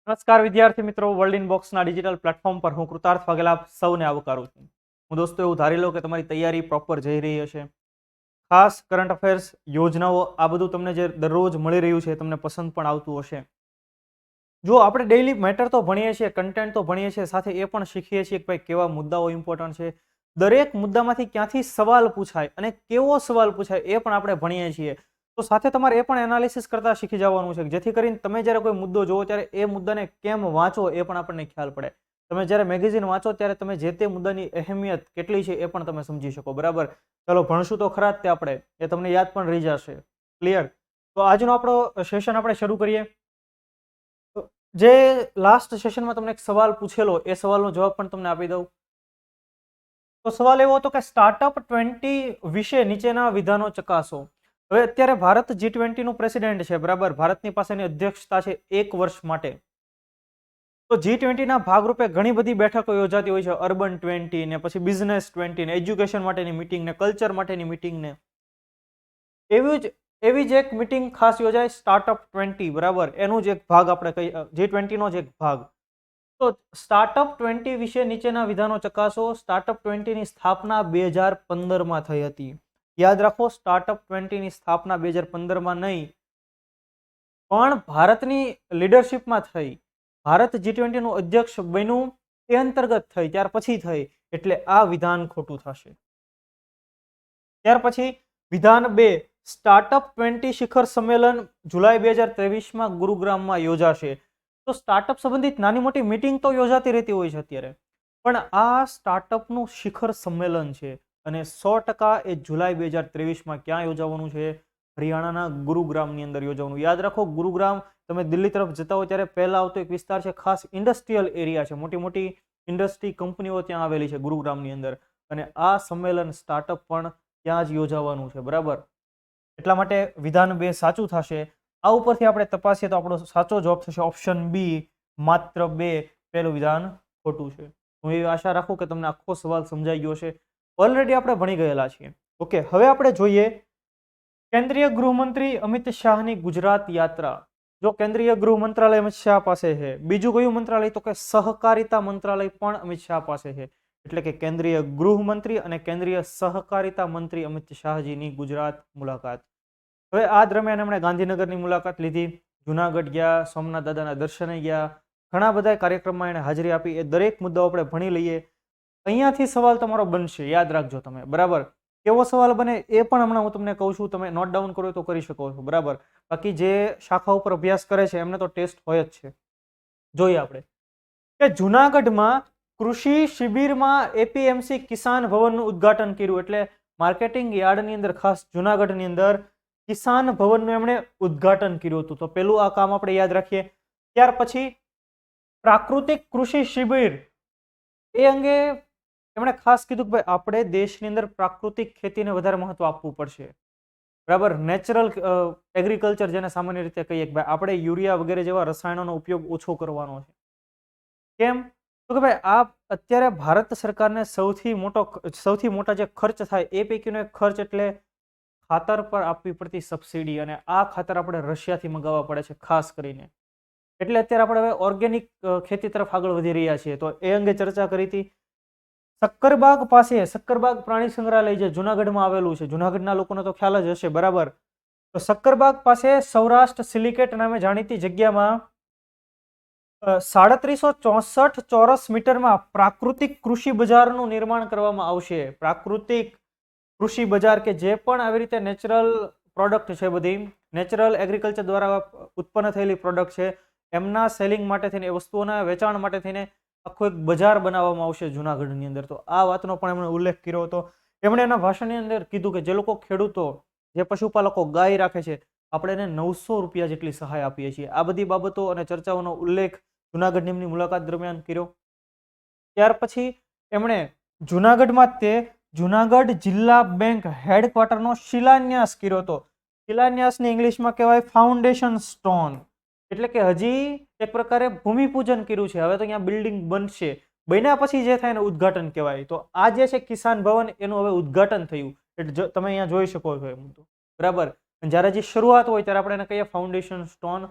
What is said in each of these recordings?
નમસ્કાર વિદ્યાર્થી મિત્રો, વર્લ્ડ ઇનબોક્સના ડિજિટલ પ્લેટફોર્મ પર હું કૃતાર્થ વાઘેલા આપ સૌને આવકારું છું. હું દોસ્તો એવું ધારી લઉં કે તમારી તૈયારી પ્રોપર જઈ રહી હશે. ખાસ કરંટ અફેર્સ, યોજનાઓ આ બધું તમને જે દરરોજ મળી રહ્યું છે તમને પસંદ પણ આવતું હશે. જો આપણે ડેઇલી મેટર તો ભણીએ છીએ, કન્ટેન્ટ તો ભણીએ છીએ, સાથે એ પણ શીખીએ છીએ કે ભાઈ કેવા મુદ્દાઓ ઇમ્પોર્ટન્ટ છે. દરેક મુદ્દામાંથી ક્યાંથી સવાલ પૂછાય અને કેવો સવાલ પૂછાય એ પણ આપણે ભણીએ છીએ. તો સાથે તમારે એ પણ એનાલિસિસ કરતા શીખી જવાનું છે, જેથી કરીને તમે જ્યારે કોઈ મુદ્દો જોવો ત્યારે એ મુદ્દાને કેમ વાંચો એ પણ આપણને ખ્યાલ પડે. તમે જ્યારે મેગેઝિન વાંચો ત્યારે તમે જે તે મુદ્દાની અહેમિયત કેટલી છે એ પણ તમે સમજી શકો. બરાબર, ચાલો ભણશું તો ખરા જ તે આપણે, એ તમને યાદ પણ રહી જશે. ક્લિયર? તો આજનો આપણો સેશન આપણે શરૂ કરીએ. જે લાસ્ટ સેશનમાં તમને એક સવાલ પૂછેલો એ સવાલનો જવાબ પણ તમને આપી દઉં. તો સવાલ એવો હતો કે સ્ટાર્ટઅપ 20 વિશે નીચેના વિધાનો ચકાસો. હવે અત્યારે ભારત G20 નું પ્રેસિડેન્ટ છે. બરાબર, ભારતની પાસેની અધ્યક્ષતા છે 1 વર્ષ માટે. તો G20 ના ભાગરૂપે ઘણી બધી બેઠકો યોજાતી હોય છે. અર્બન 20 ને પછી બિઝનેસ 20 ને એજ્યુકેશન માટેની મીટિંગ ને કલ્ચર માટેની મીટિંગ ને એવી જ એક મીટિંગ ખાસ યોજાય સ્ટાર્ટઅપ 20. બરાબર, એનું જ એક ભાગ આપણે કહીએ, G20 નો જ એક ભાગ. તો સ્ટાર્ટઅપ 20 વિશે નીચેના વિધાનો ચકાસો. સ્ટાર્ટઅપ 20 ની સ્થાપના 2015માં થઈ હતી. યાદ રાખો, સ્ટાર્ટઅપ 20 ની સ્થાપના 2015માં નહીં, પણ ભારતની લીડરશિપમાં થઈ. ભારત G20 નું અધ્યક્ષ બન્યું એ અંતર્ગત થઈ, ત્યાર પછી થઈ. એટલે આ વિધાન ખોટું થશે. ત્યાર પછી વિધાન 2, સ્ટાર્ટઅપ 20 શિખર સંમેલન જુલાઈ 2023માં ગુરુગ્રામમાં યોજાશે. તો સ્ટાર્ટઅપ સંબંધિત નાની મોટી મીટિંગ તો યોજાતી રહેતી હોય છે અત્યારે, પણ આ સ્ટાર્ટઅપનું શિખર સંમેલન છે અને 100% એ જુલાઈ 2023માં ક્યાં યોજાવાનું છે? હરિયાણાના ગુરુગ્રામની અંદર યોજવાનું. યાદ રાખો, ગુરુગ્રામ તમે દિલ્હી તરફ જતા હો ત્યારે પહેલા આવતો એક વિસ્તાર છે, ખાસ ઇન્ડસ્ટ્રીયલ એરિયા છે. મોટી મોટી ઇન્ડસ્ટ્રી કંપનીઓ ત્યાં આવેલી છે ગુરુગ્રામની અંદર, અને આ સંમેલન સ્ટાર્ટઅપ પણ ત્યાં જ યોજાવાનું છે. બરાબર, એટલા માટે વિધાન 2 સાચું થશે. આ ઉપરથી આપણે તપાસીએ તો આપણો સાચો જવાબ થશે ઓપ્શન બી, માત્ર 2. પહેલું વિધાન ખોટું છે. હું એવી આશા રાખું કે તમને આખો સવાલ સમજાઈ ગયો છે. ઓલરેડી આપણે ભણી ગયેલા છીએ. ઓકે, હવે આપણે જોઈએ કેન્દ્રીય ગૃહમંત્રી અમિત શાહની ગુજરાત યાત્રા. જો કેન્દ્રીય ગૃહ મંત્રાલય અમિત શાહ પાસે છે, બીજું કયું મંત્રાલય? તો કે સહકારિતા મંત્રાલય પણ અમિત શાહ પાસે છે. એટલે કે કેન્દ્રીય ગૃહમંત્રી અને કેન્દ્રીય સહકારિતા મંત્રી અમિત શાહજીની ગુજરાત મુલાકાત. હવે આ દરમિયાન એમણે ગાંધીનગરની મુલાકાત લીધી, જુનાગઢ ગયા, સોમનાથ દાદાના દર્શને ગયા, ઘણા બધા કાર્યક્રમમાં એને હાજરી આપી. એ દરેક મુદ્દાઓ આપણે ભણી લઈએ. અહીંયાથી સવાલ તમારો બનશે, યાદ રાખજો તમે. બરાબર, કેવો સવાલ બને એ પણ હમણાં હું તમને કહું છું. તમે નોટ ડાઉન કરો તો કરી શકો છો. બરાબર, બાકી જે શાખા ઉપર અભ્યાસ કરે છે એમને તો ટેસ્ટ હોય જ છે. જોઈએ આપણે કે જુનાગઢમાં કૃષિ શિબિરમાં એપીએમસી કિસાન ભવનનું ઉદ્ઘાટન કર્યું. એટલે માર્કેટિંગ યાર્ડની અંદર, ખાસ જુનાગઢની અંદર કિસાન ભવનનું એમણે ઉદ્ઘાટન કર્યું હતું. તો પેલું આ કામ આપણે યાદ રાખીએ. ત્યાર પછી પ્રાકૃતિક કૃષિ શિબિર, એ અંગે એમણે ખાસ કીધું કે ભાઈ આપણે દેશની અંદર પ્રાકૃતિક ખેતીને વધારે મહત્વ આપવું પડશે. બરાબર, નેચરલ એગ્રીકલ્ચર જેને સામાન્ય રીતે કહીએ કે ભાઈ આપણે યુરિયા વગેરે જેવા રસાયણોનો ઉપયોગ ઓછો કરવાનો છે. કેમ? તો કે ભાઈ આ અત્યારે ભારત સરકારને સૌથી મોટા જે ખર્ચ થાય એ પૈકીનો એક ખર્ચ એટલે ખાતર પર આપવી પડતી સબસિડી, અને આ ખાતર આપણે રશિયાથી મંગાવવા પડે છે ખાસ કરીને. એટલે અત્યારે આપણે હવે ઓર્ગેનિક ખેતી તરફ આગળ વધી રહ્યા છીએ. તો એ અંગે ચર્ચા કરી હતી. સક્કરબાગ પાસે, સક્કરબાગ પ્રાણી સંગ્રહાલય જે જુનાગઢમાં આવેલું છે, જુનાગઢના લોકોને તો ખ્યાલ જ હશે. બરાબર, તો સક્કરબાગ પાસે સૌરાષ્ટ્ર સિલિકેટ નામે જાણીતી જગ્યામાં 3764 ચોરસ મીટરમાં પ્રાકૃતિક કૃષિ બજારનું નિર્માણ કરવામાં આવશે. પ્રાકૃતિક કૃષિ બજાર કે જે પણ આવી રીતે નેચરલ પ્રોડક્ટ છે, બધી નેચરલ એગ્રીકલ્ચર દ્વારા ઉત્પન્ન થયેલી પ્રોડક્ટ છે, એમના સેલિંગ માટે થઈને, એ વસ્તુઓના વેચાણ માટે થઈને આખું એક બજાર બનાવવામાં આવશે જુનાગઢની અંદર. તો આ વાતનો પણ એમણે ઉલ્લેખ કર્યો હતો. એમણે એના ભાષણની અંદર કીધું કે જે લોકો ખેડૂતો, જે પશુપાલકો ગાય રાખે છે, આપણે એને 900 રૂપિયા જેટલી સહાય આપીએ છીએ. આ બધી બાબતો અને ચર્ચાઓનો ઉલ્લેખ જુનાગઢની એમની મુલાકાત દરમિયાન કર્યો. ત્યાર પછી એમણે જુનાગઢમાં તે જુનાગઢ જિલ્લા બેંક હેડક્વાર્ટરનો શિલાન્યાસ કર્યો હતો. શિલાન્યાસને ઇંગ્લિશમાં કહેવાય ફાઉન્ડેશન સ્ટોન. એટલે કે હજી એક પ્રકારે ભૂમિપૂજન કર્યું છે. હવે તો અહીંયા બિલ્ડિંગ બનશે. બન્યા પછી જે થાય એને ઉદ્ઘાટન કહેવાય. તો આ જે છે કિસાન ભવન, એનું હવે ઉદ્ઘાટન થયું. એટલે તમે અહીંયા જોઈ શકો છો એમ તો. બરાબર, જ્યારે જે શરૂઆત હોય ત્યારે આપણે એને કહીએ ફાઉન્ડેશન સ્ટોન,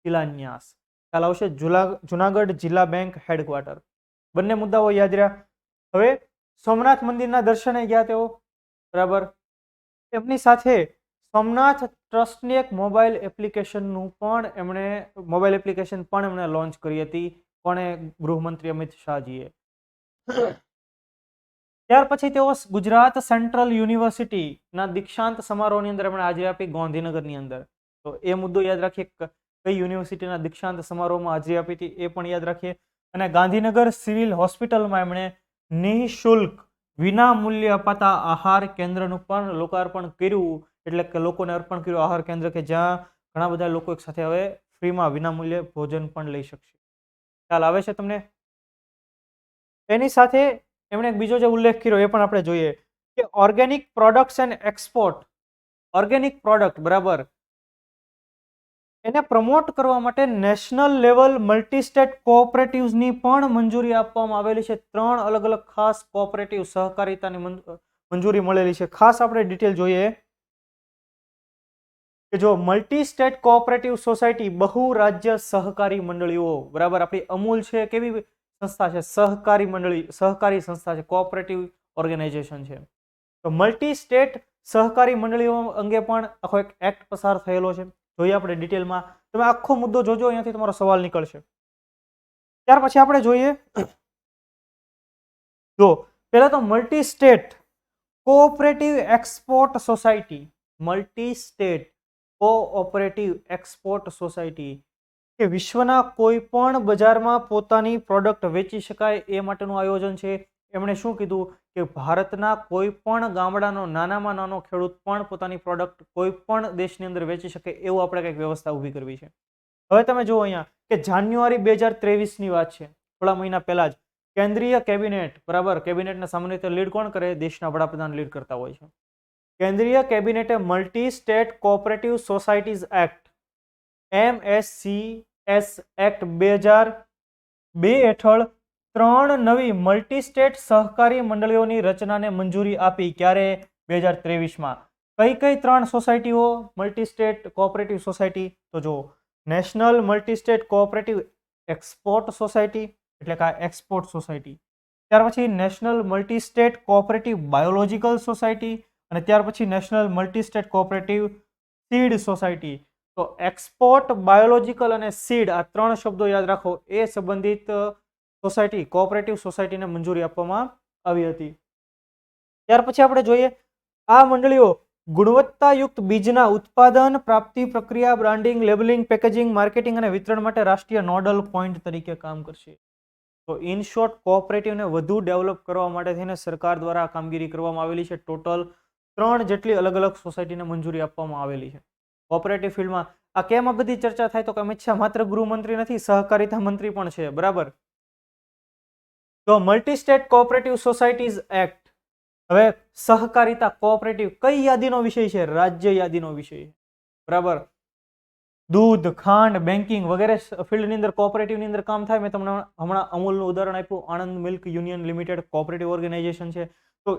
શિલાન્યાસ. ખ્યાલ આવશે. જુનાગઢ જિલ્લા બેંક હેડક્વાર્ટર. બંને મુદ્દાઓ યાદ રહ્યા. હવે સોમનાથ મંદિરના દર્શને ગયા તેઓ, બરાબર. એમની સાથે સોમનાથ ટ્રસ્ટની એક મોબાઈલ એપ્લિકેશનનું પણ એમણે લોન્ચ કરી હતી. કોણે? ગૃહમંત્રી અમિત શાહજીએ. ત્યાર પછી તેઓ ગુજરાત સેન્ટ્રલ યુનિવર્સિટીના દીક્ષાંત સમારોહની અંદર એમણે હાજરી આપી ગાંધીનગરની અંદર. તો એ મુદ્દો યાદ રાખીએ, કઈ યુનિવર્સિટીના દીક્ષાંત સમારોહમાં હાજરી આપી હતી એ પણ યાદ રાખીએ. અને ગાંધીનગર સિવિલ હોસ્પિટલમાં એમણે નિઃશુલ્ક વિના મૂલ્ય અપાતા આહાર કેન્દ્રનું પણ લોકાર્પણ કર્યું, એટલે કે લોકોને અર્પણ કર્યું આહાર કેન્દ્ર, કે જ્યાં ઘણા બધા લોકો એક સાથે હવે ફ્રીમાં વિના મૂલ્યે ભોજન પણ લઈ શકશે. ખ્યાલ આવે છે તમને? એની સાથે એમણે એક બીજો જે ઉલ્લેખ કર્યો એ પણ આપણે જોઈએ કે organic products and export, organic product, બરાબર, એને પ્રમોટ કરવા માટે નેશનલ લેવલ મલ્ટી સ્ટેટ કોઓપરેટિવ્સની પણ મંજૂરી આપવામાં આવેલી છે. 3 અલગ અલગ ખાસ કોઓપરેટિવ સહકારિતાની મંજૂરી મળેલી છે. ખાસ આપણે ડિટેલ જોઈએ કે જો મલ્ટી સ્ટેટ કોઓપરેટિવ સોસાયટી, બહુ રાજ્ય સહકારી મંડળીઓ, બરાબર, આપણી અમૂલ છે કેવી સંસ્થા છે? સહકારી મંડળી, સહકારી સંસ્થા છે, કોઓપરેટિવ ઓર્ગેનાઇઝેશન છે. તો મલ્ટી સ્ટેટ સહકારી મંડળીઓ અંગે પણ આખો એક એક્ટ પસાર થયેલો છે. જોઈએ આપણે ડિટેલમાં. તમે આખો મુદ્દો જોજો, અહીંયાથી તમારો સવાલ નીકળશે. ત્યાર પછી આપણે જોઈએ, જો પહેલા તો multi state cooperative export society, multi state cooperative export society, કે વિશ્વના કોઈ પણ બજારમાં પોતાની પ્રોડક્ટ વેચી શકાય એ માટેનું આયોજન છે. એમણે શું કીધું કે ભારતના કોઈ પણ ગામડાનો નાનામાં નાનો ખેડૂત પણ પોતાની પ્રોડક્ટ કોઈ પણ દેશની અંદર વેચી શકે એવું આપણે કંઈક વ્યવસ્થા ઊભી કરવી છે. હવે તમે જુઓ અહીંયા કે જાન્યુઆરી 2023ની વાત છે, થોડા મહિના પહેલા જ કેન્દ્રીય કેબિનેટ, બરાબર, કેબિનેટને સામાન્ય રીતે લીડ કોણ કરે? દેશના વડાપ્રધાન લીડ કરતા હોય છે. કેન્દ્રીય કેબિનેટે multi state cooperative societies act MSCS act 2002 હેઠળ 3 નવી મલ્ટી સ્ટેટ સહકારી મંડળીઓની રચનાને મંજૂરી આપી. ક્યારે? 2023માં. કઈ કઈ 3 સોસાયટીઓ મલ્ટી સ્ટેટ કોઓપરેટિવ સોસાયટી? તો જો national multi state cooperative export society, એટલે કે એક્સપોર્ટ સોસાયટી. ત્યાર પછી national multi state cooperative biological society, અને ત્યાર પછી national multi state cooperative seed society. તો એક્સપોર્ટ, બાયોલોજીકલ અને સીડ, આ 3 શબ્દો યાદ રાખો. એ સંબંધિત સોસાયટી, કોઓપરેટિવ સોસાયટીને મંજૂરી આપવામાં આવી હતી. ત્યાર પછી આપણે જોઈએ આ મંડળીઓ ગુણવત્તાયુક્ત બીજના ઉત્પાદન, પ્રાપ્તિ, પ્રક્રિયા, બ્રાન્ડિંગ, લેબલિંગ, પેકેજિંગ, માર્કેટિંગ અને વિતરણ માટે રાષ્ટ્રીય નોડલ પોઈન્ટ તરીકે કામ કરશે. તો ઇન શોર્ટ કોઓપરેટિવને વધુ ડેવલપ કરવા માટે થઈને સરકાર દ્વારા કામગીરી કરવામાં આવેલી છે. ટોટલ 3 જેટલી અલગ અલગ સોસાયટીને મંજૂરી આપવામાં આવેલી છે કોઓપરેટિવ ફિલ્ડમાં. આ કેમ આ બધી ચર્ચા થાય? તો કે અમિત શાહ માત્ર ગૃહમંત્રી નથી, સહકારિતા મંત્રી પણ છે, બરાબર. તો multi state cooperative societies act, હવે સહકારિતા કોઓપરેટિવ કઈ યાદીનો વિષય છે? રાજ્ય યાદીનો વિષય છે, બરાબર. દૂધ, ખાંડ, બેન્કિંગ વગેરે ફિલ્ડની અંદર કોઓપરેટિવની અંદર કામ થાય. મેં તમને હમણાં અમૂલનું ઉદાહરણ આપ્યું. Anand milk union limited cooperative organisation છે. તો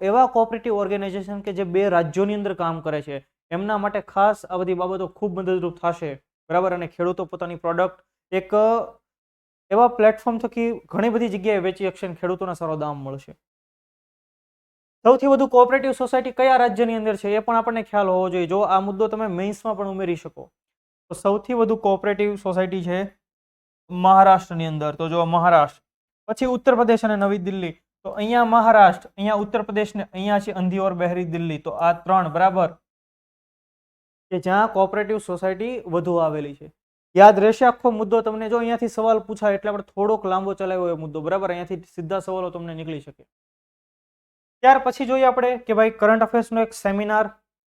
એવા કોઓપરેટિવ ઓર્ગેનાઇઝેશન કે જે 2 રાજ્યોની અંદર કામ કરે છે, એમના માટે ખાસ આ બધી બાબતો ખૂબ મદદરૂપ થશે, બરાબર. અને ખેડૂતો પોતાની પ્રોડક્ટ એક એવા પ્લેટફોર્મ થકી ઘણી બધી જગ્યાએ વેચી શકશે અને ખેડૂતોને સારો દામ મળશે. સૌથી વધુ કોઓપરેટિવ સોસાયટી કયા રાજ્યની અંદર છે એ પણ આપણને ખ્યાલ હોવો જોઈએ. જો આ મુદ્દો તમે મેઇન્સમાં પણ ઉમેરી શકો તો સૌથી વધુ કોઓપરેટિવ સોસાયટી છે મહારાષ્ટ્રની અંદર. તો જો મહારાષ્ટ્ર, પછી ઉત્તર પ્રદેશ અને નવી દિલ્હી. તો અહીંયા મહારાષ્ટ્ર, અહીંયા ઉત્તર પ્રદેશ ને અહીંયા છે અંધિયોર, બહેરી દિલ્હી. તો આ 3, બરાબર, કે જ્યાં કોઓપરેટિવ સોસાયટી વધુ આવેલી છે. યાદ રહેશે આખો મુદ્દો તમને? જો અહીંયાથી સવાલ પૂછાય એટલે આપણે થોડોક લાંબો ચલાવ્યો એ મુદ્દો, બરાબર. અહીંયાથી સીધા સવાલો તમને નીકળી શકે. ત્યાર પછી જોઈએ આપણે કે ભાઈ કરંટ અફેર્સનો એક સેમિનાર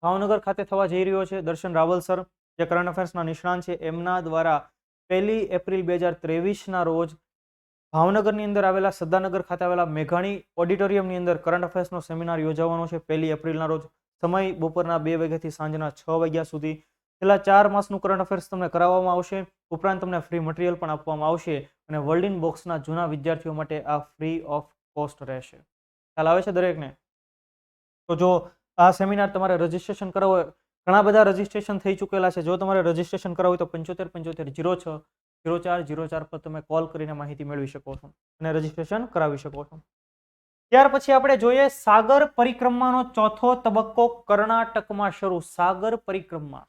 ભાવનગર ખાતે થવા જઈ રહ્યો છે. દર્શન રાવલ સર, જે કરંટ અફેર્સના નિષ્ણાંત છે, એમના દ્વારા 1 એપ્રિલ 2023ના રોજ ભાવનગરની અંદર આવેલા સદાનગર ખાતે આવેલા મેઘાણી ઓડિટોરિયમની અંદર કરંટ અફેર્સનો સેમિનાર યોજાવાનો છે 1 એપ્રિલના રોજ. સમય બપોરના 2 વાગ્યાથી સાંજના 6 વાગ્યા સુધી. છેલ્લા 4 માસનું કરંટ અફેર્સ તમને કરાવવામાં આવશે. ઉપરાંત તમને ફ્રી મટીરિયલ પણ આપવામાં આવશે અને વર્લ્ડ ઇન બોક્સના જૂના વિદ્યાર્થીઓ માટે આ ફ્રી ઓફ કોસ્ટ રહેશે. ખ્યાલ આવે છે દરેકને? તો જો આ સેમિનાર તમારે રજીસ્ટ્રેશન કરાવવું હોય, ઘણા બધા રજીસ્ટ્રેશન થઈ ચૂકેલા છે. જો તમારે રજીસ્ટ્રેશન કરાવવું હોય તો 75 75 06 0404 પર તમે કોલ કરીને માહિતી મેળવી શકો છો અને રજીસ્ટ્રેશન કરાવી શકો છો. ત્યાર પછી આપણે જોઈએ સાગર પરિક્રમાનો ચોથો તબક્કો કર્ણાટકમાં શરૂ. સાગર પરિક્રમા,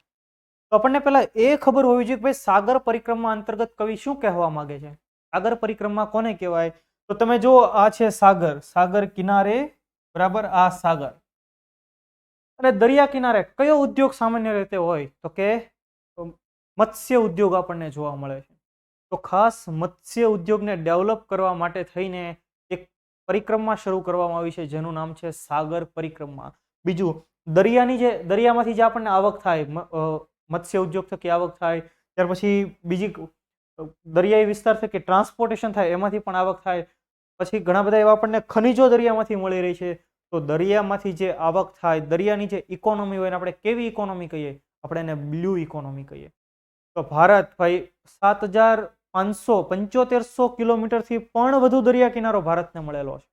તો આપણને પહેલા એ ખબર હોવી જોઈએ કે ભાઈ સાગર પરિક્રમા અંતર્ગત કવિ શું કહેવા માંગે છે. સાગર પરિક્રમા કોને કહેવાય? તો તમે જો આ છે સાગર, સાગર કિનારે, બરાબર, આ સાગર અને દરિયા કિનારે કયો ઉદ્યોગ સામાન્ય રીતે હોય? તો કે મત્સ્ય ઉદ્યોગ આપણને જોવા મળે છે. તો ખાસ મત્સ્ય ઉદ્યોગને ડેવલપ કરવા માટે થઈને એક પરિક્રમા શરૂ કરવામાં આવી છે જેનું નામ છે સાગર પરિક્રમા. બીજું, દરિયામાંથી જે આપણને આવક થાય, મત્સ્ય ઉદ્યોગ થકી આવક થાય, ત્યાર પછી બીજી દરિયાઈ વિસ્તાર થકી ટ્રાન્સપોર્ટેશન થાય, એમાંથી પણ આવક થાય. પછી ઘણા બધા એવા આપણને ખનિજો દરિયામાંથી મળી રહી છે. તો દરિયામાંથી જે આવક થાય, દરિયાની જે ઇકોનોમી હોય, આપણે કેવી ઇકોનોમી કહીએ? આપણે એને બ્લુ ઇકોનોમી કહીએ. તો ભારત ભાઈ 7575 કિલોમીટરથી પણ વધુ દરિયા કિનારો ભારતને મળેલો છે.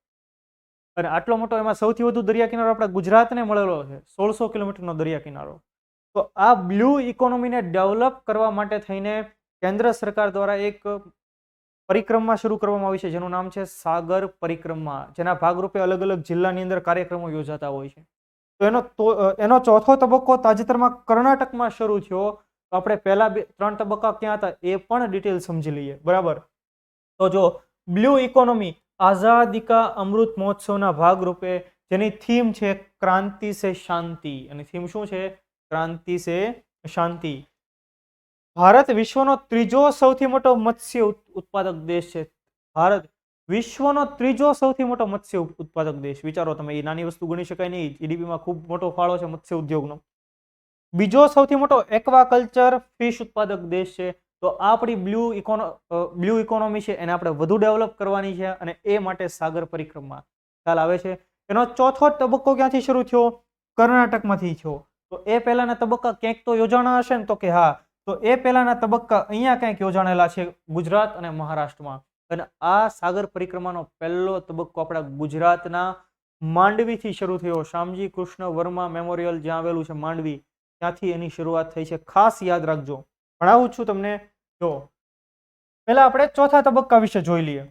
અને આટલો મોટો, એમાં સૌથી વધુ દરિયા કિનારો આપણા ગુજરાતને મળેલો છે, 1600 કિલોમીટરનો દરિયા કિનારો. તો આ બ્લુ ઇકોનોમીને ડેવલપ કરવા માટે થઈને કેન્દ્ર સરકાર દ્વારા એક પરિક્રમા શરૂ કરવામાં આવી છે જેનું નામ છે સાગર પરિક્રમા, જેના ભાગરૂપે અલગ અલગ જિલ્લાની અંદર કાર્યક્રમો યોજાતા હોય છે. તો એનો ચોથો તબક્કો તાજેતરમાં કર્ણાટકમાં શરૂ થયો. તો આપણે પહેલા 3 તબક્કા ક્યાં હતા એ પણ ડિટેલ સમજી લઈએ, બરાબર. તો જો બ્લુ ઇકોનોમી આઝાદી કા અમૃત મહોત્સવના ભાગરૂપે, જેની થીમ છે ક્રાંતિ સે શાંતિ, અને થીમ શું છે? ક્રાંતિ સે શાંતિ. ભારત વિશ્વનો ત્રીજો સૌથી મોટો મત્સ્ય ઉત્પાદક દેશ છે. ભારત વિશ્વનો ત્રીજો સૌથી મોટો મત્સ્ય ઉત્પાદક દેશ. વિચારો તમે, એ નાની વસ્તુ ગણી શકાય નહીં. જીડીપીમાં ખૂબ મોટો ફાળો છે મત્સ્ય ઉદ્યોગનો. બીજો સૌથી મોટો એક્વાકલ્ચર ફિશ ઉત્પાદક દેશ છે. તો આ આપણી બ્લુ ઇકોનોમી છે, એને આપણે વધુ ડેવલપ કરવાની છે, અને એ માટે સાગર પરિક્રમા. ખ્યાલ આવે છે? એનો ચોથો તબક્કો ક્યાંથી શરૂ થયો? કર્ણાટકમાંથી થયો. તો એ પહેલાના તબક્કા ક્યાંક તો યોજાણા હશે ને? તો કે હા. તો એ પહેલાના તબક્કા અહીંયા ક્યાંક યોજાણેલા છે, ગુજરાત અને મહારાષ્ટ્રમાં. અને આ સાગર પરિક્રમાનો પહેલો તબક્કો આપણા ગુજરાતના માંડવીથી શરૂ થયો. શામજી કૃષ્ણ વર્મા મેમોરિયલ જ્યાં આવેલું છે માંડવી, ત્યાંથી એની શરૂઆત થઈ છે. ખાસ યાદ રાખજો, ભણાવું છું તમને. જો પહેલા આપણે ચોથા તબક્કા વિશે જોઈ લઈએ.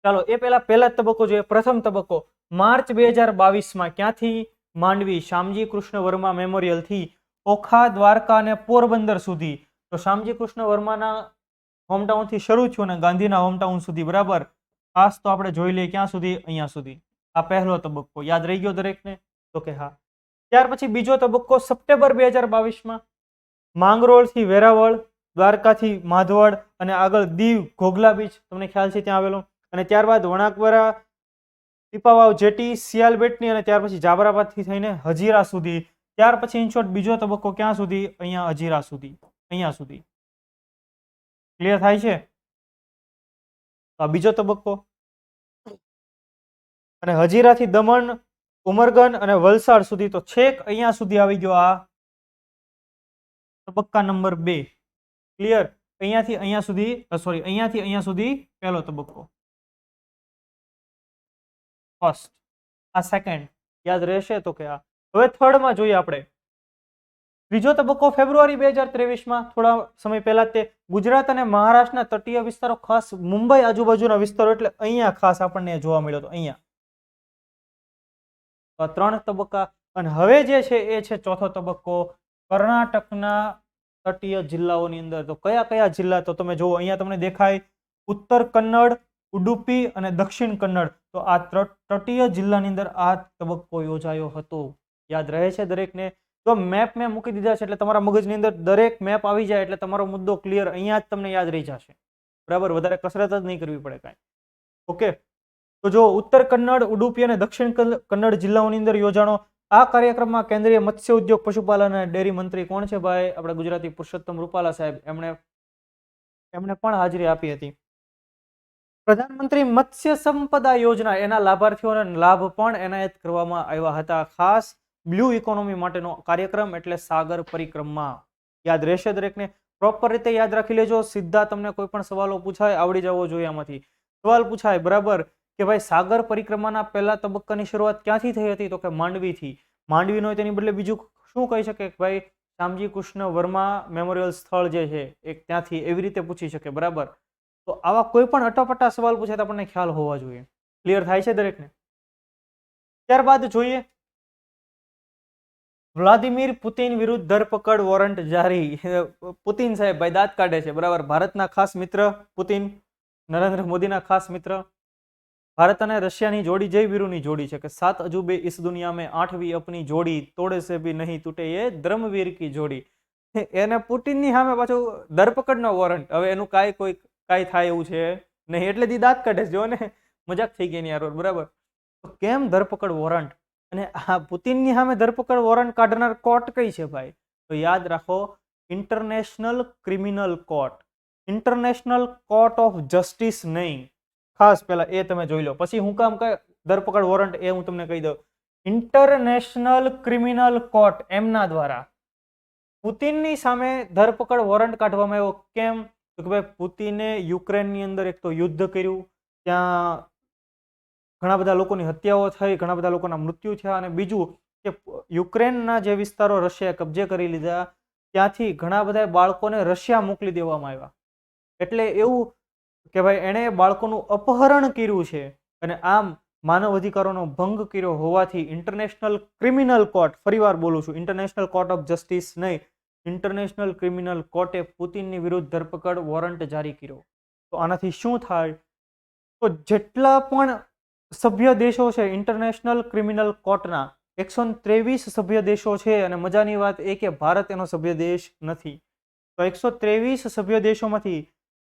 ચાલો, એ પહેલા તબક્કો જોઈએ. પ્રથમ તબક્કો માર્ચ 2022માં ક્યાંથી? માંડવી, શામજી કૃષ્ણ વર્મા મેમોરિયલ થી ઓખા, દ્વારકા અને પોરબંદર સુધી. તો શામજી કૃષ્ણ વર્માના હોમટાઉન થી શરૂ થયું અને ગાંધીના હોમટાઉન સુધી, બરાબર. ખાસ તો આપણે જોઈ લઈએ ક્યાં સુધી? અહીંયા સુધી. આ પહેલો તબક્કો યાદ રહી ગયો દરેકને? તો કે હા. ત્યાર પછી બીજો તબક્કો સપ્ટેમ્બર 2022માં માંગરોળ થી વેરાવળ, દ્વારકાથી માધવડ અને આગળ દીવ ઘોઘલા બીચ, તમને ખ્યાલ છે ત્યાં આવેલો. અને ત્યારબાદ વણાકવરા, પીપાવાવ જેટી, સિયાલબેટની, અને ત્યાર પછી જાબરાબાદ થી થઈને હજીરા સુધી. ત્યાર પછી ઇન શોર્ટ બીજો તબક્કો ક્યાં સુધી? અહીંયા હજીરા સુધી, અહીંયા સુધી. ક્લિયર થાય છે? આ બીજો તબક્કો. અને હજીરાથી દમણ, ઉમરગન અને વલસાડ સુધી. તો છેક અહીંયા સુધી આવી ગયો આ તબક્કા નંબર 2. ક્લિયર? અહીંયાથી અહીંયા સુધી, સોરી, અહીંયાથી અહીંયા સુધી પહેલો તબક્કો. ફર્સ્ટ. આ સેકન્ડ. યાદ રહેશે? તો કે આ. હવે થર્ડમાં જોઈએ આપણે. ત્રીજો તબક્કો ફેબ્રુઆરી 2023માં, થોડા સમય પહેલા, તે ગુજરાત અને મહારાષ્ટ્રના તટીય વિસ્તારો, ખાસ મુંબઈ આજુબાજુના વિસ્તારો, એટલે અહીંયા ખાસ આપણને જોવા મળ્યો હતો. અહીંયા 3 તબક્કા. અને હવે જે છે એ છે ચોથો તબક્કો કર્ણાટકના તટીય જિલ્લાઓની અંદર. તો કયા કયા જિલ્લા? તો તમે જુઓ, અહીંયા તમને દેખાય ઉત્તર કન્નડ, ઉડુપી અને દક્ષિણ કન્નડ. તો આ તટીય જિલ્લાની અંદર આ તબક્કો યોજાયો હતો. યાદ રહે છે દરેકને? તો મેપ મેં મૂકી દીધા છે, એટલે તમારા મગજની અંદર દરેક મેપ આવી જાય એટલે તમારો મુદ્દો ક્લિયર અહીંયા જ તમને યાદ રહી જશે, બરાબર. વધારે કસરત જ નહીં કરવી પડે કાંઈ. ઓકે. તો જો ઉત્તર કન્નડ, ઉડુપી અને દક્ષિણ કન્નડ જિલ્લાઓની અંદર યોજાણો. આ કાર્યક્રમમાં કેન્દ્રીય મત્સ્ય ઉદ્યોગ, પશુપાલન અને ડેરી મંત્રી કોણ છે ભાઈ? આપણે ગુજરાતી પુરુષોત્તમ રૂપાલા સાહેબ, એમણે પણ હાજરી આપી હતી. પ્રધાનમંત્રી મત્સ્ય સંપદા યોજના, એના લાભાર્થીઓને લાભ પણ એનાયત કરવામાં આવ્યા હતા. ખાસ બ્લુ ઇકોનોમી માટેનો કાર્યક્રમ એટલે સાગર પરિક્રમા. યાદ રહેશે દરેકને? પ્રોપર રીતે યાદ રાખી લેજો. સીધા તમને કોઈ પણ સવાલો પૂછાય, આવડી જવો જોઈએ. આમાંથી સવાલ પૂછાય, બરાબર, કે ભાઈ સાગર પરિક્રમાના પહેલા તબક્કાની શરૂઆત ક્યાંથી થઈ હતી? તો કે માંડવીથી. માંડવી નો તેની બદલે બીજું શું કહી શકે? ભાઈ શ્યામજી કૃષ્ણ વર્મા મેમોરિયલ સ્થળ જે છે એક ત્યાંથી એવી રીતે પૂછી શકે, બરાબર. તો આવા કોઈ પણ અટપટા સવાલ પૂછે તો આપણને ખ્યાલ હોવા જોઈએ. ક્લિયર થાય છે દરેકને? ત્યારબાદ જોઈએ વ્લાદિમીર પુતિન વિરુદ્ધ ધરપકડ વોરંટ જારી. પુતિન સાહેબ ભાઈ દાંત કાઢે છે, બરાબર. ભારતના ખાસ મિત્ર પુતિન, નરેન્દ્ર મોદીના ખાસ મિત્ર. ભારત અને રશિયાની જોડી જય વીરુની જોડી છે કે 7 અજूबे इस दुनिया में 8वीं अपनी जोड़ी तोड़े से भी नहीं तूटे ये धर्मवीर की जोड़ी. એને પુતિનની સામે પાછું ધરપકડનો વોરંટ. હવે એનું કાંઈ થાય એવું છે નહીં, એટલે દી દાંત કાઢે છે. જો ને મજાક થઈ ગઈ યાર, બરાબર. તો કેમ ધરપકડ વોરંટ? અને આ પુતિનની સામે ધરપકડ વોરંટ કાઢનાર કોર્ટ કઈ છે ભાઈ? તો યાદ રાખો, international criminal court. International court of justice નહીં. ખાસ પહેલા એ તમે જોઈ લો, પછી હું કામ ધરપકડ વોરંટ એ હું તમને કહી દઉં. ઇન્ટરનેશનલ ક્રિમિનલ કોર્ટ એમના દ્વારા પુતિનની સામે ધરપકડ વોરંટ કાઢવામાં આવ્યો. કેમ? તો કે ભાઈ પુતિને યુક્રેનની અંદર એક તો યુદ્ધ કર્યું, ત્યાં ઘણા બધા લોકોની હત્યાઓ થઈ, ઘણા બધા લોકોના મૃત્યુ થયા, અને બીજું કે યુક્રેનના જે વિસ્તારો રશિયાએ કબજે કરી લીધા ત્યાંથી ઘણા બધા બાળકોને રશિયા મોકલી દેવામાં આવ્યા. એટલે એવું કે ભાઈ એણે બાળકોનું અપહરણ કર્યું છે અને આમ માનવ અધિકારોનો ભંગ કર્યો હોવાથી ઇન્ટરનેશનલ ક્રિમિનલ કોર્ટ, ફરીવાર બોલું છું, ઇન્ટરનેશનલ કોર્ટ ઓફ જસ્ટિસ નહીં, ઇન્ટરનેશનલ ક્રિમિનલ કોર્ટે પુતિનની વિરુદ્ધ ધરપકડ વોરંટ જારી કર્યો. તો આનાથી શું થાય? તો જેટલા પણ સભ્ય દેશો છે ઇન્ટરનેશનલ ક્રિમિનલ કોર્ટના, 123 સભ્ય દેશો છે, અને મજાની વાત એ કે ભારત એનો સભ્ય દેશ નથી. તો 123 સભ્ય દેશોમાંથી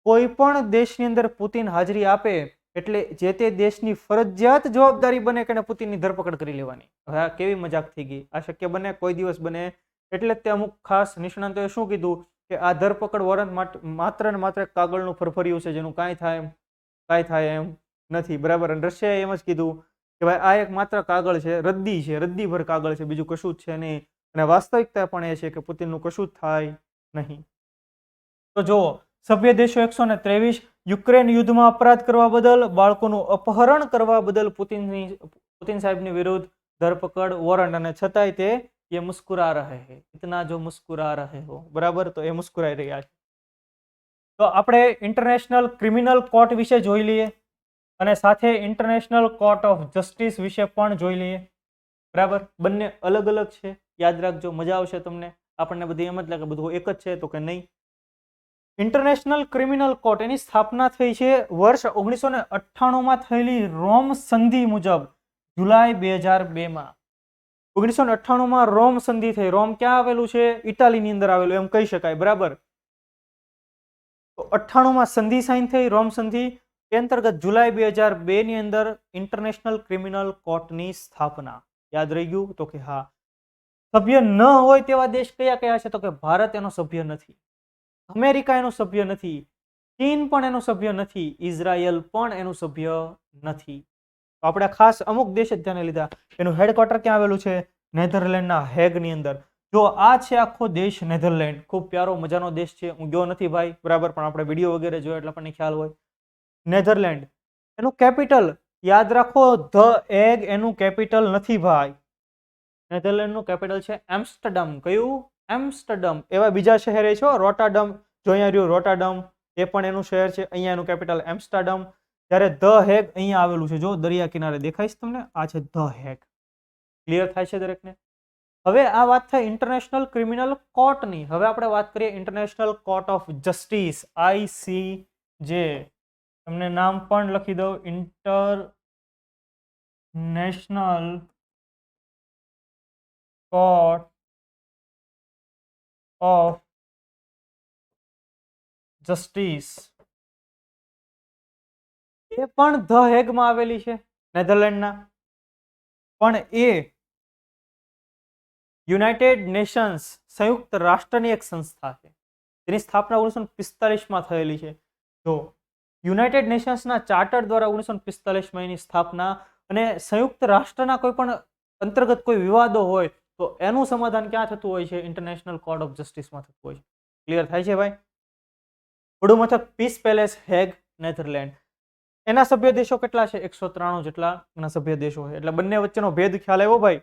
કોઈ પણ દેશની અંદર પુતિન હાજરી આપે એટલે જે તે દેશની ફરજિયાત જવાબદારી બને કે પુતિનની ધરપકડ કરી લેવાની. હવે આ કેવી મજાક થઈ ગઈ? આ શક્ય બને? કોઈ દિવસ બને. એટલે તે અમુક ખાસ નિષ્ણાંતોએ શું કીધું કે આ ધરપકડ વોરંટ માત્ર ને માત્ર કાગળનું ફરફર્યું છે, જેનું કાંઈ થાય એમ નથી, બરાબર. અને રશિયાએ એમ જ કીધું કે ભાઈ આ એક માત્ર કાગળ છે, રદ્દીભર કાગળ છે, બીજું કશું જ છે નહીં. અને વાસ્તવિકતા પણ એ છે કે પુતિનનું કશું જ થાય નહીં. તો જો સભ્ય દેશો 123 યુક્રેન યુદ્ધમાં અપરાધ કરવા બદલ, બાળકોનું અપહરણ કરવા બદલ પુતિન સાહેબની વિરુદ્ધ ધરપકડ વોરંટ, અને છતાંય તે ये मुस्कुरा रहे हैं, इतना जो मुस्कुरा रहे हो, બરાબર. તો એ મુસ્કુરાઈ રહ્યા છે. તો આપણે ઇન્ટરનેશનલ ક્રિમિનલ કોર્ટ વિશે જોઈ લઈએ અને સાથે ઇન્ટરનેશનલ કોર્ટ ઓફ જસ્ટિસ વિશે પણ જોઈ લઈએ, બરાબર. બંને અલગ અલગ છે, યાદ રાખજો, મજા આવશે તમને. આપણને બધી એમ જ લાગે બધું એક જ છે, તો કે નહીં. ઇન્ટરનેશનલ ક્રિમિનલ કોર્ટ એની સ્થાપના થઈ છે વર્ષ 1998માં થયેલી રોમ સંધિ મુજબ, જુલાઈ 2002માં. 1998માં રોમ સંધિ થઈ. રોમ ક્યાં આવેલું છે? ઇટાલીની અંદર આવેલું એમ કહી શકાય, બરાબર. તો 98માં સંધિ સાઇન થઈ, રોમ સંધિ. તે અંતર્ગત જુલાઈ 2002 ની અંદર ઇન્ટરનેશનલ ક્રિમિનલ કોર્ટની સ્થાપના. યાદ રહી ગયું? તો કે હા. સભ્ય ન હોય તેવા દેશ કયા કયા છે? તો કે ભારત એનો સભ્ય નથી, અમેરિકા એનો સભ્ય નથી, ચીન પણ એનો સભ્ય નથી, ઇઝરાયલ પણ એનું સભ્ય નથી. તો આપણે ખાસ અમુક દેશ જ ધ્યાને લીધા. એનું હેડક્વાર્ટર ક્યાં આવેલું છે? નેધરલેન્ડના હેગની અંદર. જો આ છે આખો દેશ નેધરલેન્ડ, ખૂબ પ્યારો મજાનો દેશ છે. હું ગયો નથી ભાઈ, બરાબર, પણ આપણે વિડીયો વગેરે જોયો એટલે આપણને ખ્યાલ હોય. નેધરલેન્ડ એનું કેપિટલ યાદ રાખો, ધ હેગ એનું કેપિટલ નથી ભાઈ. નેધરલેન્ડનું કેપિટલ છે એમ્સ્ટરડમ. કયું? એમ્સ્ટરડમ. એવા બીજા શહેર છે, રોટરડમ, જો અહીંયા રહ્યું રોટરડમ, એ પણ એનું શહેર છે. અહીંયા એનું કેપિટલ એમ્સ્ટરડમ. ત્યારે ધ હેગ અહીંયા આવેલું છે, જો દરિયા કિનારે દેખાઈશ તમને, આ છે ધ હેગ. ક્લિયર થાય છે દરેકને? હવે આ વાત થઈ ઇન્ટરનેશનલ ક્રિમિનલ કોર્ટની. હવે આપણે વાત કરીએ international court of justice, ICJ. તમને નામ પણ લખી દઉં, ઇન્ટરનેશનલ કોર્ટ ઓફ જસ્ટિસ. એ પણ ધ હેગમાં આવેલી છે, નેધરલેન્ડના. પણ એ યુનાઇટેડ નેશન્સ, સંયુક્ત રાષ્ટ્રની એક સંસ્થા છે. તેની સ્થાપના 1945માં થયેલી છે. જો યુનાઇટેડ નેશન્સના ચાર્ટર દ્વારા 1945માં એની સ્થાપના, અને સંયુક્ત રાષ્ટ્રના કોઈ પણ અંતર્ગત કોઈ વિવાદો હોય તો એનું સમાધાન ક્યાં થતું હોય છે? ઇન્ટરનેશનલ કોર્ટ ઓફ જસ્ટિસમાં થતું હોય છે. ક્લિયર થાય છે ભાઈ? વડુ મથક પીસ પેલેસ, હેગ, નેધરલેન્ડ. એના સભ્ય દેશો કેટલા છે? 193 જેટલા એના સભ્ય દેશો છે. એટલે બંને વચ્ચેનો ભેદ ખ્યાલ આવ્યો ભાઈ.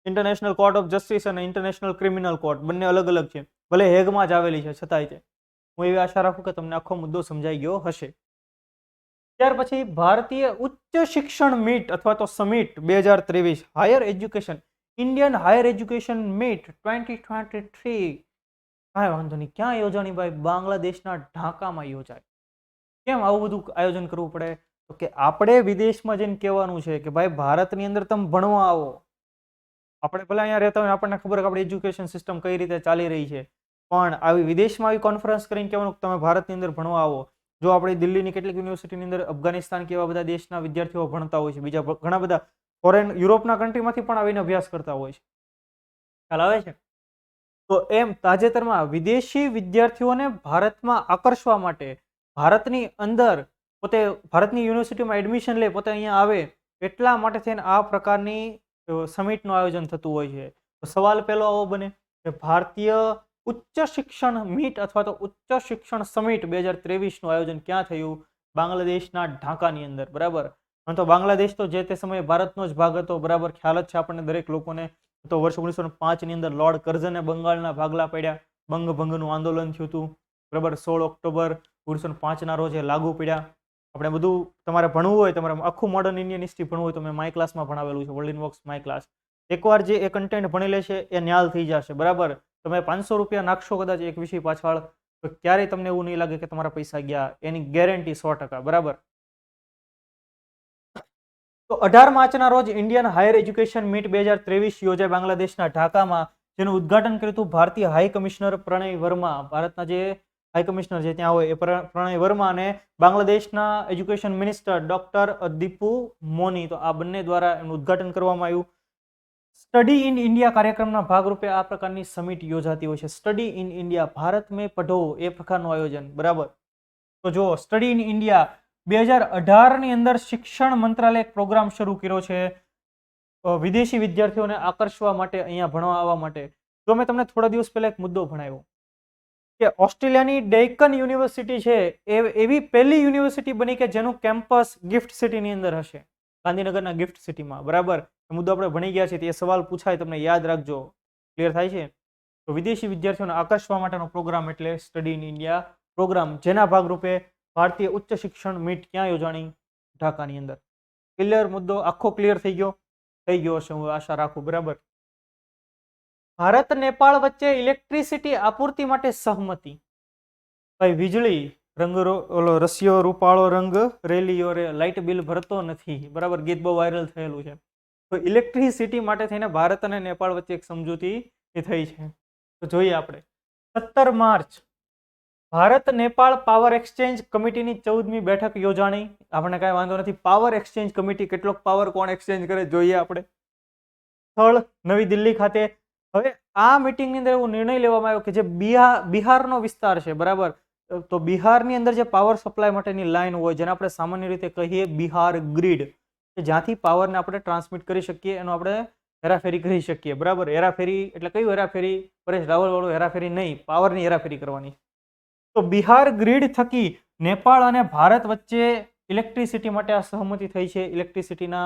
ઇન્ટરનેશનલ કોર્ટ ઓફ જસ્ટિસ અને ઇન્ટરનેશનલ ક્રિમિનલ કોર્ટ બંને અલગ અલગ છે, ભલે હેગમાં જ આવેલી છે છતાંય તે. હું એવી આશા રાખું કે તમને આખો મુદ્દો સમજાઈ ગયો હશે. ત્યાર પછી ભારતીય ઉચ્ચ શિક્ષણ મીટ અથવા તો summit 2023 higher education Indian higher education meet 2023 કાંઈ વાંધો નહીં, ક્યાં યોજાણી ભાઈ? બાંગ્લાદેશના ઢાકામાં યોજાય. કેમ આવું બધું આયોજન કરવું પડે? તો કે આપણે વિદેશમાં જઈને કહેવાનું છે કે ભાઈ ભારતની અંદર તમે ભણવા આવો. આપણે ભલે અહીંયા રહેતા હોય, આપણને ખબર કે આપણી એજ્યુકેશન સિસ્ટમ કઈ રીતે ચાલી રહી છે, પણ આવી વિદેશમાં આવી કોન્ફરન્સ કરીને કહેવાનું કે તમે ભારતની અંદર ભણવા આવો. જો આપણે દિલ્હીની કેટલીક યુનિવર્સિટીની અંદર અફઘાનિસ્તાન કેવા બધા દેશના વિદ્યાર્થીઓ ભણતા હોય છે, બીજા ઘણા બધા ફોરેન યુરોપના કન્ટ્રીમાંથી પણ આવીને અભ્યાસ કરતા હોય છે. ખ્યાલ આવે છે? તો એમ તાજેતરમાં વિદેશી વિદ્યાર્થીઓને ભારતમાં આકર્ષવા માટે ભારતની અંદર પોતે ભારતની યુનિવર્સિટીમાં એડમિશન લે, પોતે અહીંયા આવે, એટલા માટે થઈને આ પ્રકારની સમિટનું આયોજન થતું હોય છે. તો સવાલ પહેલો આવો બને કે ભારતીય ઉચ્ચ શિક્ષણ મીટ અથવા તો ઉચ્ચ શિક્ષણ સમિટ 2023નું આયોજન ક્યાં થયું? બાંગ્લાદેશના ઢાકાની અંદર. બરાબર. તો બાંગ્લાદેશ તો જે તે સમયે ભારતનો જ ભાગ હતો. બરાબર, ખ્યાલ જ છે આપણને દરેક લોકોને. તો વર્ષ 1905ની અંદર લોર્ડ કર્ઝને બંગાળના ભાગલા પડ્યા, બંગભંગનું આંદોલન થયું હતું. બરાબર, 16 ઓક્ટોબર 1905ના રોજ એ લાગુ પડ્યા. આપણે બધું તમારે ભણવું હોય, તમારે આખું મોડર્ન ઇન્ડિયન હિસ્ટ્રી ભણવું હોય તો મેં માય ક્લાસમાં ભણાવેલું છે, world in works my class. એકવાર જે એ કન્ટેન્ટ ભણી લેશે એ ન્યાલ થઈ જશે. બરાબર, તમે 500 રૂપિયા નાખશો કદાચ એક વિષય પાછળ, તો ક્યારેય તમને એવું નહીં લાગે કે તમારા પૈસા ગયા, એની ગેરંટી 100%. બરાબર. તો 18 માર્ચના રોજ ઇન્ડિયન હાયર એજ્યુકેશન મીટ 2023 યોજાય બાંગ્લાદેશના ઢાકામાં, જેનું ઉદ્ઘાટન કર્યું હતું ભારતીય હાઈ કમિશનર પ્રણય વર્મા. ભારતના જે હાઈ કમિશનર જે ત્યાં હોય એ પ્રણય વર્મા અને બાંગ્લાદેશના education minister doctor Deepu Mouni. તો આ બંને દ્વારા એનું ઉદ્ઘાટન કરવામાં આવ્યું. સ્ટડી ઇન ઇન્ડિયા કાર્યક્રમના ભાગરૂપે આ પ્રકારની સમિટ યોજાતી હોય છે. સ્ટડી ઇન ઇન્ડિયા, ભારત મેં પઢો, એ પ્રકારનું આયોજન. બરાબર. તો જો સ્ટડી ઇન ઇન્ડિયા 2018ની અંદર શિક્ષણ મંત્રાલય એક પ્રોગ્રામ શરૂ કર્યો છે વિદેશી વિદ્યાર્થીઓને આકર્ષવા માટે, અહીંયા ભણવા આવવા માટે. તો મેં તમને થોડા દિવસ પહેલા એક મુદ્દો ભણાવ્યો કે ઓસ્ટ્રેલિયાની ડેકન યુનિવર્સિટી છે એ એવી પહેલી યુનિવર્સિટી બની કે જેનું કેમ્પસ ગિફ્ટ સિટીની અંદર હશે, ગાંધીનગરના ગિફ્ટ સિટીમાં. બરાબર, એ મુદ્દો આપણે ભણી ગયા છીએ, એ સવાલ પૂછાય, તમને યાદ રાખજો. ક્લિયર થાય છે? તો વિદેશી વિદ્યાર્થીઓને આકર્ષવા માટેનો પ્રોગ્રામ એટલે સ્ટડી ઇન ઇન્ડિયા પ્રોગ્રામ, જેના ભાગરૂપે ભારતીય ઉચ્ચ શિક્ષણ મીટ ક્યાં યોજાણી? ઢાકાની અંદર. ક્લિયર? મુદ્દો આખો ક્લિયર થઈ ગયો હશે, હું આશા રાખું. બરાબર. ભારત નેપાળ વચ્ચે ઇલેક્ટ્રિસિટી આપૂર્તિ માટે સહમતિ. ભાઈ વીજળી ઓલો રસિયો રૂપાળો રંગ રેલિયો રે, લાઇટ બિલ ભરતો નથી. બરાબર, ગીત બહુ વાયરલ થયેલું છે. તો ઇલેક્ટ્રિસિટી માટે થઈને ભારત અને નેપાળ વચ્ચે એક સમજૂતી થઈ છે. તો જોઈએ આપણે 17 March Bharat Nepal power exchange કમિટીની 14મી બેઠક યોજાણી. આપણે કાંઈ વાંધો નથી. પાવર એક્સચેન્જ કમિટી, કેટલોક પાવર કોણ એક્સચેન્જ કરે જોઈએ આપણે. સ્થળ નવી દિલ્હી ખાતે. હવે આ મિટિંગની અંદર એવો નિર્ણય લેવામાં આવ્યો કે જે બિહારનો વિસ્તાર છે, બરાબર, તો બિહારની અંદર જે પાવર સપ્લાય માટેની લાઈન હોય, જેને આપણે સામાન્ય રીતે કહીએ બિહાર ગ્રીડ, કે જ્યાંથી પાવરને આપણે ટ્રાન્સમિટ કરી શકીએ, એનો આપણે હેરાફેરી કરી શકીએ. બરાબર. હેરાફેરી એટલે કયું હેરાફેરી? પરેશ રાવલ વાળું હેરાફેરી નહીં, પાવરની હેરાફેરી કરવાની. તો બિહાર ગ્રીડ થકી નેપાળ અને ભારત વચ્ચે ઇલેક્ટ્રિસિટી માટે આ સહમતિ થઈ છે, ઇલેક્ટ્રિસિટીના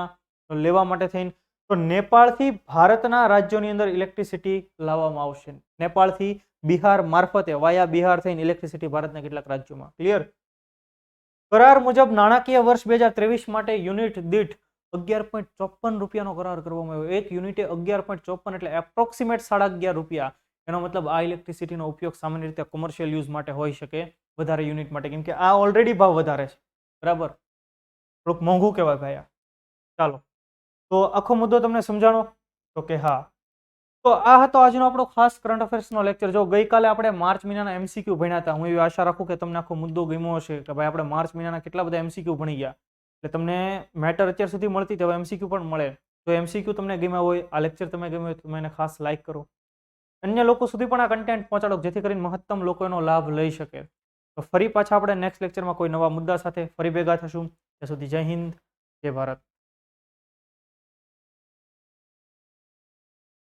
લેવા માટે થઈને. તો નેપાળથી ભારતના રાજ્યોની અંદર ઇલેક્ટ્રિસિટી લાવવામાં આવશે. નેપાળથી બિહાર મારફતે વાયા બિહાર થઈને ઇલેક્ટ્રિસિટી ભારતના કેટલાક રાજ્યોમાં. ક્લિયર? કરાર મુજબ નાણાકીય વર્ષ 2023 માટે યુનિટ દીઠ 11.54 રૂપિયાનો કરાર કરવામાં આવ્યો. એક યુનિટે 11.54 એટલે એપ્રોક્સિમેટ 11.5 રૂપિયા. એનો મતલબ આ ઇલેક્ટ્રિસિટીનો ઉપયોગ સામાન્ય રીતે કોમર્શિયલ યુઝ માટે હોઈ શકે, વધારે યુનિટ માટે, કેમ કે આ ઓલરેડી ભાવ વધારે છે. બરાબર, થોડુંક મોંઘું કહેવાય ભાઈ. ચાલો, તો આખો મુદ્દો તમને સમજાણો? તો કે હા. તો આ હતો આજનો આપણો ખાસ કરંટ અફેર્સનો લેક્ચર. જો ગઈકાલે આપણે માર્ચ મહિનાના એમસીક્યુ ભણ્યા હતા, હું એવી આશા રાખું કે તમને આખો મુદ્દો ગમ્યો હશે કે ભાઈ આપણે માર્ચ મહિનાના કેટલા બધા એમસીક્યુ ભણી ગયા. એટલે તમને મેટર અત્યાર સુધી મળતી હવે એમસીક્યુ પણ મળે. તો એમસીક્યુ તમને ગમ્યા હોય, આ લેક્ચર તમે ગમ્યો હોય તો મને ખાસ લાઈક કરો. અન્ય લોકો સુધી પણ આ કન્ટેન્ટ પહોંચાડો, જેથી કરીને મહત્તમ લોકો એનો લાભ લઈ શકે. તો ફરી પાછા આપણે નેક્સ્ટ લેક્ચરમાં કોઈ નવા મુદ્દા સાથે ફરી ભેગા થશું. ત્યાં સુધી જય હિન્દ, જય ભારત.